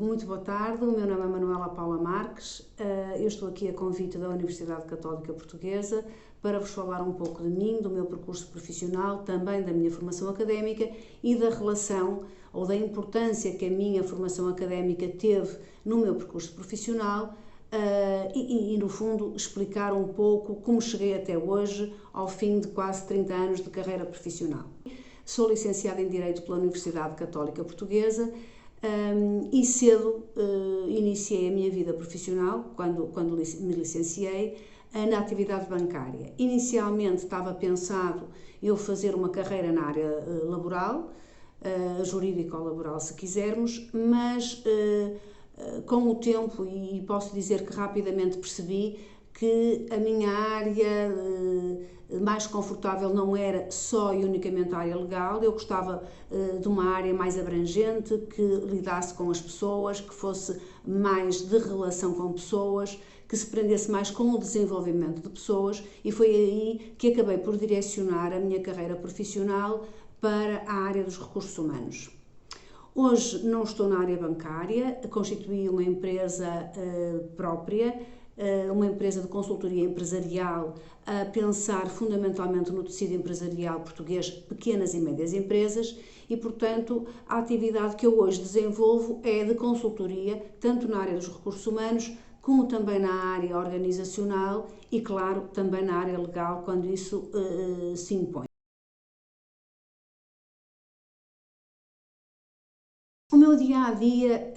Muito boa tarde, o meu nome é Manuela Paula Marques, eu estou aqui a convite da Universidade Católica Portuguesa para vos falar um pouco de mim, do meu percurso profissional, também da minha formação académica e da relação ou da importância que a minha formação académica teve no meu percurso profissional no fundo, explicar um pouco como cheguei até hoje, ao fim de quase 30 anos de carreira profissional. Sou licenciada em Direito pela Universidade Católica Portuguesa e cedo iniciei a minha vida profissional, quando me licenciei, na atividade bancária. Inicialmente estava pensado eu fazer uma carreira na área laboral, jurídico-laboral se quisermos, mas com o tempo, e posso dizer que rapidamente percebi que a minha área mais confortável não era só e unicamente a área legal, eu gostava de uma área mais abrangente, que lidasse com as pessoas, que fosse mais de relação com pessoas, que se prendesse mais com o desenvolvimento de pessoas, e foi aí que acabei por direcionar a minha carreira profissional para a área dos recursos humanos. Hoje não estou na área bancária, constituí uma empresa própria, uma empresa de consultoria empresarial, a pensar fundamentalmente no tecido empresarial português, pequenas e médias empresas, e portanto a atividade que eu hoje desenvolvo é de consultoria, tanto na área dos recursos humanos, como também na área organizacional e, claro, também na área legal, quando isso se impõe. O meu dia-a-dia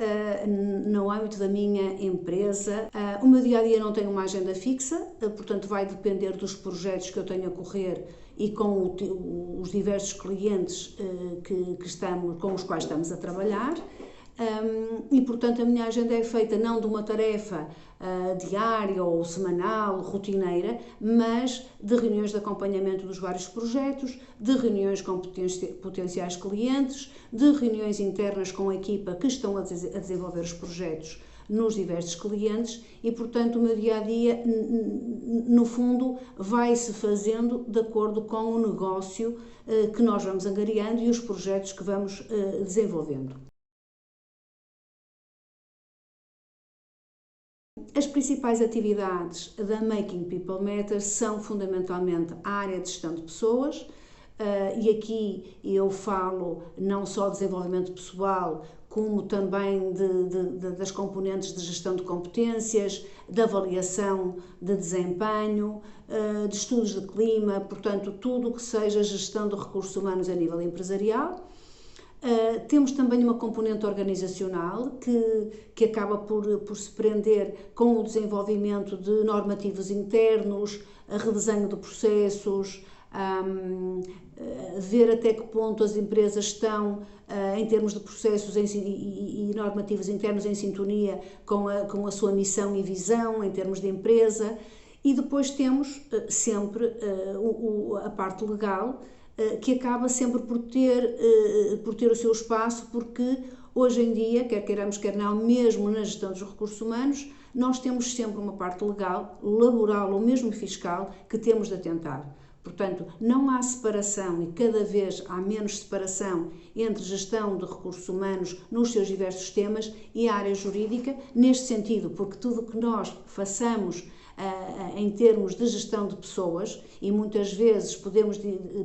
no âmbito da minha empresa, o meu dia-a-dia não tem uma agenda fixa, portanto vai depender dos projetos que eu tenho a correr e com os diversos clientes com os quais estamos a trabalhar. E portanto a minha agenda é feita não de uma tarefa diária ou semanal, rotineira, mas de reuniões de acompanhamento dos vários projetos, de reuniões com potenciais clientes, de reuniões internas com a equipa que estão a desenvolver os projetos nos diversos clientes e, portanto, o meu dia-a-dia, no fundo, vai-se fazendo de acordo com o negócio que nós vamos angariando e os projetos que vamos desenvolvendo. As principais atividades da Making People Matter são fundamentalmente a área de gestão de pessoas, e aqui eu falo não só de desenvolvimento pessoal, como também das componentes de gestão de competências, de avaliação de desempenho, de estudos de clima, portanto, tudo o que seja gestão de recursos humanos a nível empresarial. Temos também uma componente organizacional que acaba por se prender com o desenvolvimento de normativos internos, redesenho de processos, ver até que ponto as empresas estão, em termos de processos e normativos internos, em sintonia com a sua missão e visão em termos de empresa. E depois temos sempre a parte legal, que acaba sempre por ter o seu espaço, porque hoje em dia, quer queiramos, quer não, mesmo na gestão dos recursos humanos, nós temos sempre uma parte legal, laboral ou mesmo fiscal que temos de atentar. Portanto, não há separação e cada vez há menos separação entre gestão de recursos humanos nos seus diversos temas e a área jurídica, neste sentido, porque tudo o que nós façamos em termos de gestão de pessoas, e muitas vezes podemos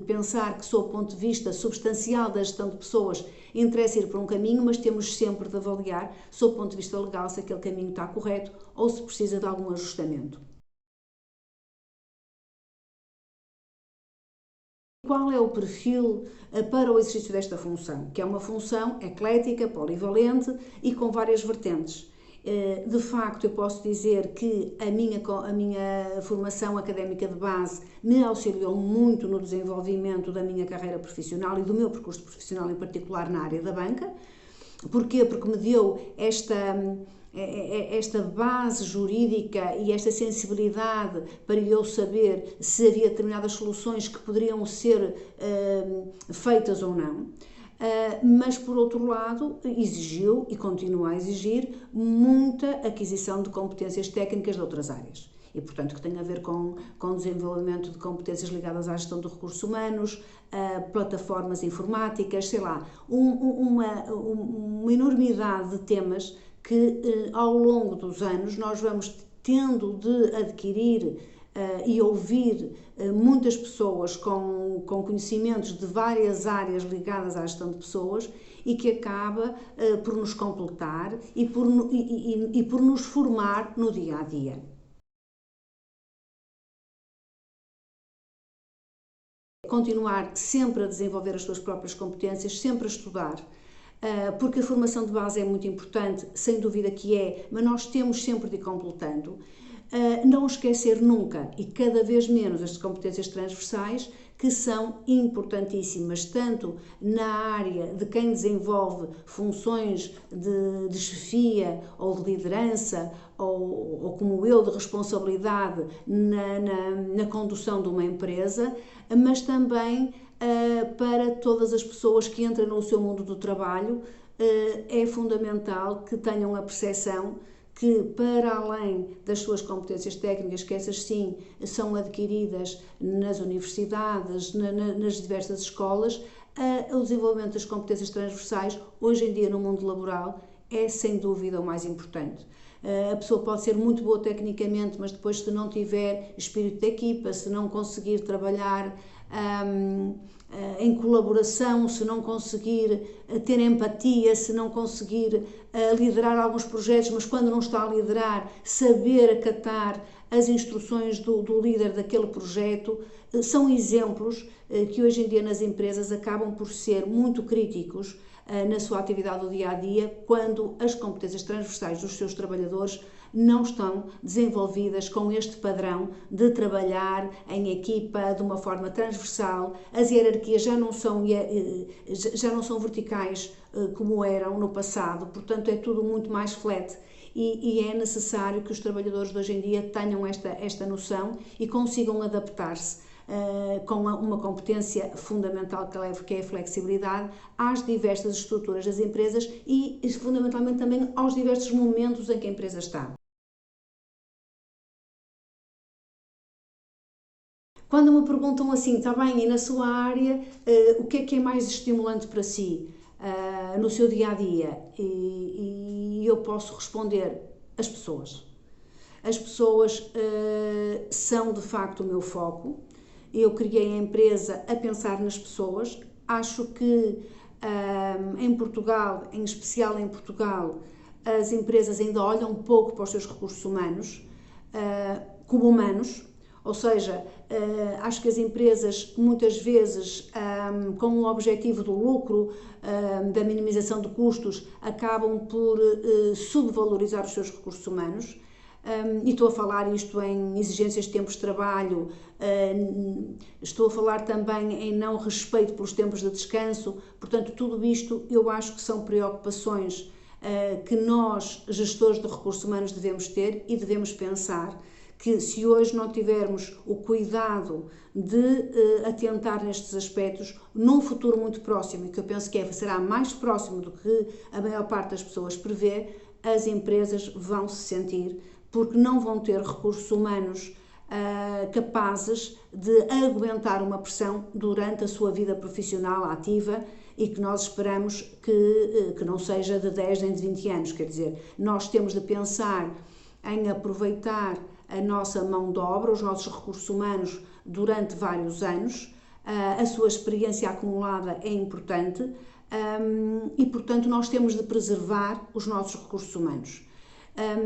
pensar que, sob o ponto de vista substancial da gestão de pessoas, interessa ir por um caminho, mas temos sempre de avaliar, sob o ponto de vista legal, se aquele caminho está correto ou se precisa de algum ajustamento. Qual é o perfil para o exercício desta função? Que é uma função eclética, polivalente e com várias vertentes. De facto, eu posso dizer que a minha formação académica de base me auxiliou muito no desenvolvimento da minha carreira profissional e do meu percurso profissional, em particular na área da banca. Porquê? Porque me deu esta base jurídica e esta sensibilidade para eu saber se havia determinadas soluções que poderiam ser feitas ou não. Mas, por outro lado, exigiu e continua a exigir muita aquisição de competências técnicas de outras áreas. E, portanto, que tem a ver com desenvolvimento de competências ligadas à gestão de recursos humanos, plataformas informáticas, sei lá, uma enormidade de temas que ao longo dos anos nós vamos tendo de adquirir e ouvir muitas pessoas com conhecimentos de várias áreas ligadas à gestão de pessoas e que acaba por nos completar e por nos formar no dia a dia. Continuar sempre a desenvolver as suas próprias competências, sempre a estudar, porque a formação de base é muito importante, sem dúvida que é, mas nós temos sempre de ir completando. Não esquecer nunca e cada vez menos as competências transversais, que são importantíssimas, tanto na área de quem desenvolve funções de chefia ou de liderança, ou como eu, de responsabilidade na condução de uma empresa, mas também para todas as pessoas que entram no seu mundo do trabalho. É fundamental que tenham a percepção que, para além das suas competências técnicas, que essas sim são adquiridas nas universidades, nas diversas escolas, o desenvolvimento das competências transversais, hoje em dia no mundo laboral, é sem dúvida o mais importante. A pessoa pode ser muito boa tecnicamente, mas depois, se não tiver espírito de equipa, se não conseguir trabalhar em colaboração, se não conseguir ter empatia, se não conseguir liderar alguns projetos, mas quando não está a liderar, saber acatar as instruções do líder daquele projeto, são exemplos que hoje em dia nas empresas acabam por ser muito críticos na sua atividade do dia a dia, quando as competências transversais dos seus trabalhadores não estão desenvolvidas com este padrão de trabalhar em equipa de uma forma transversal. As hierarquias já não são verticais como eram no passado, portanto é tudo muito mais flat. E é necessário que os trabalhadores de hoje em dia tenham esta noção e consigam adaptar-se com uma competência fundamental que é a flexibilidade às diversas estruturas das empresas e fundamentalmente também aos diversos momentos em que a empresa está. Quando me perguntam assim, está bem, e na sua área, o que é mais estimulante para si no seu dia a dia? E eu posso responder: as pessoas. As pessoas são de facto o meu foco. Eu criei a empresa a pensar nas pessoas. Acho que em Portugal, em especial em Portugal, as empresas ainda olham um pouco para os seus recursos humanos como humanos. Ou seja, acho que as empresas muitas vezes, com o objetivo do lucro, da minimização de custos, acabam por subvalorizar os seus recursos humanos. E estou a falar isto em exigências de tempos de trabalho, estou a falar também em não respeito pelos tempos de descanso. Portanto, tudo isto eu acho que são preocupações que nós, gestores de recursos humanos, devemos ter e devemos pensar que, se hoje não tivermos o cuidado de atentar nestes aspectos, num futuro muito próximo, e que eu penso que será mais próximo do que a maior parte das pessoas prevê, as empresas vão se sentir, porque não vão ter recursos humanos capazes de aguentar uma pressão durante a sua vida profissional ativa, e que nós esperamos que não seja de 10 nem de 20 anos. Quer dizer, nós temos de pensar em aproveitar a nossa mão de obra, os nossos recursos humanos durante vários anos. A sua experiência acumulada é importante e, portanto, nós temos de preservar os nossos recursos humanos.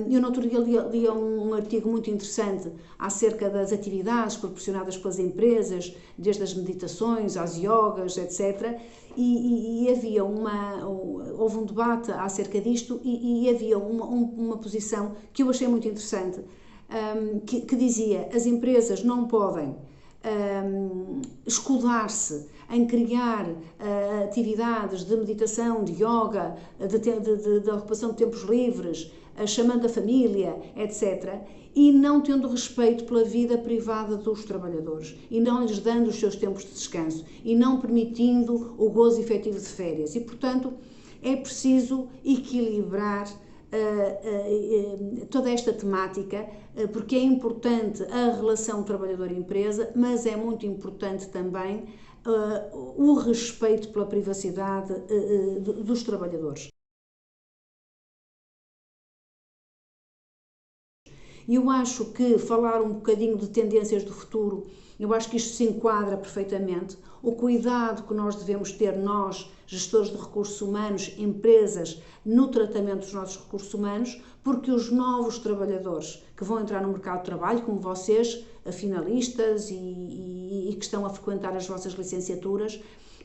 Eu, no outro dia, li um artigo muito interessante acerca das atividades proporcionadas pelas empresas, desde as meditações às yogas, etc. E havia houve um debate acerca disto e havia uma posição que eu achei muito interessante, que dizia: as empresas não podem escudar-se em criar atividades de meditação, de yoga, de ocupação de tempos livres, chamando a família, etc., e não tendo respeito pela vida privada dos trabalhadores, e não lhes dando os seus tempos de descanso, e não permitindo o gozo efetivo de férias. E, portanto, é preciso equilibrar toda esta temática, porque é importante a relação trabalhador-empresa, mas é muito importante também o respeito pela privacidade dos trabalhadores. E eu acho que falar um bocadinho de tendências do futuro, eu acho que isto se enquadra perfeitamente. O cuidado que nós devemos ter, nós, gestores de recursos humanos, empresas, no tratamento dos nossos recursos humanos, porque os novos trabalhadores que vão entrar no mercado de trabalho, como vocês, finalistas e que estão a frequentar as vossas licenciaturas,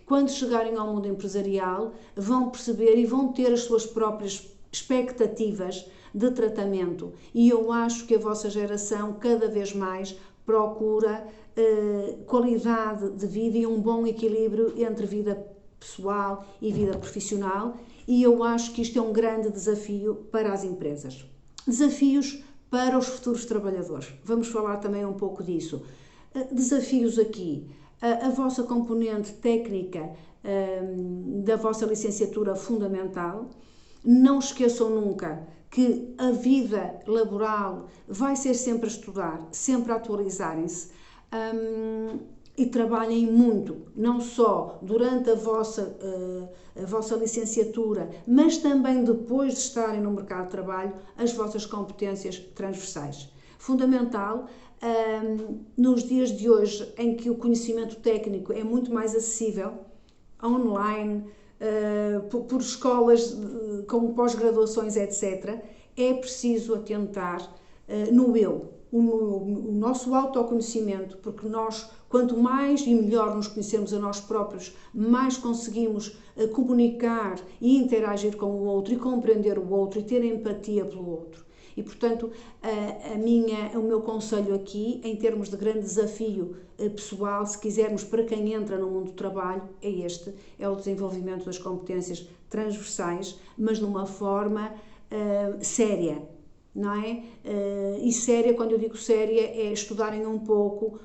quando chegarem ao mundo empresarial, vão perceber e vão ter as suas próprias expectativas de tratamento. E eu acho que a vossa geração cada vez mais procura qualidade de vida e um bom equilíbrio entre vida pessoal e vida profissional, e eu acho que isto é um grande desafio para as empresas. Desafios para os futuros trabalhadores. Vamos falar também um pouco disso. Desafios aqui. A vossa componente técnica da vossa licenciatura fundamental. Não esqueçam nunca que a vida laboral vai ser sempre a estudar, sempre a atualizarem-se, e trabalhem muito, não só durante a vossa licenciatura, mas também depois de estarem no mercado de trabalho, as vossas competências transversais. Fundamental, nos dias de hoje, em que o conhecimento técnico é muito mais acessível, online, por escolas com pós-graduações, etc., é preciso atentar no eu, o nosso autoconhecimento, porque nós, quanto mais e melhor nos conhecermos a nós próprios, mais conseguimos comunicar e interagir com o outro e compreender o outro e ter empatia pelo outro. E, portanto, o meu conselho aqui, em termos de grande desafio pessoal, se quisermos, para quem entra no mundo do trabalho, é este, é o desenvolvimento das competências transversais, mas de uma forma séria, não é? E séria, quando eu digo séria, é estudarem um pouco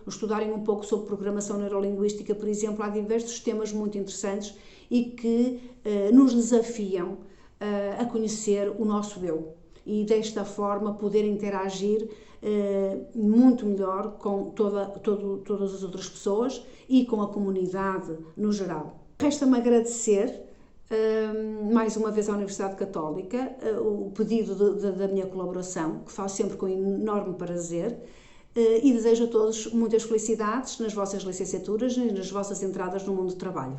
sobre programação neurolinguística, por exemplo. Há diversos temas muito interessantes e que nos desafiam a conhecer o nosso eu e desta forma poder interagir muito melhor com todas as outras pessoas e com a comunidade no geral. Resta-me agradecer mais uma vez à Universidade Católica o pedido da minha colaboração, que faço sempre com enorme prazer, e desejo a todos muitas felicidades nas vossas licenciaturas e nas vossas entradas no mundo do trabalho.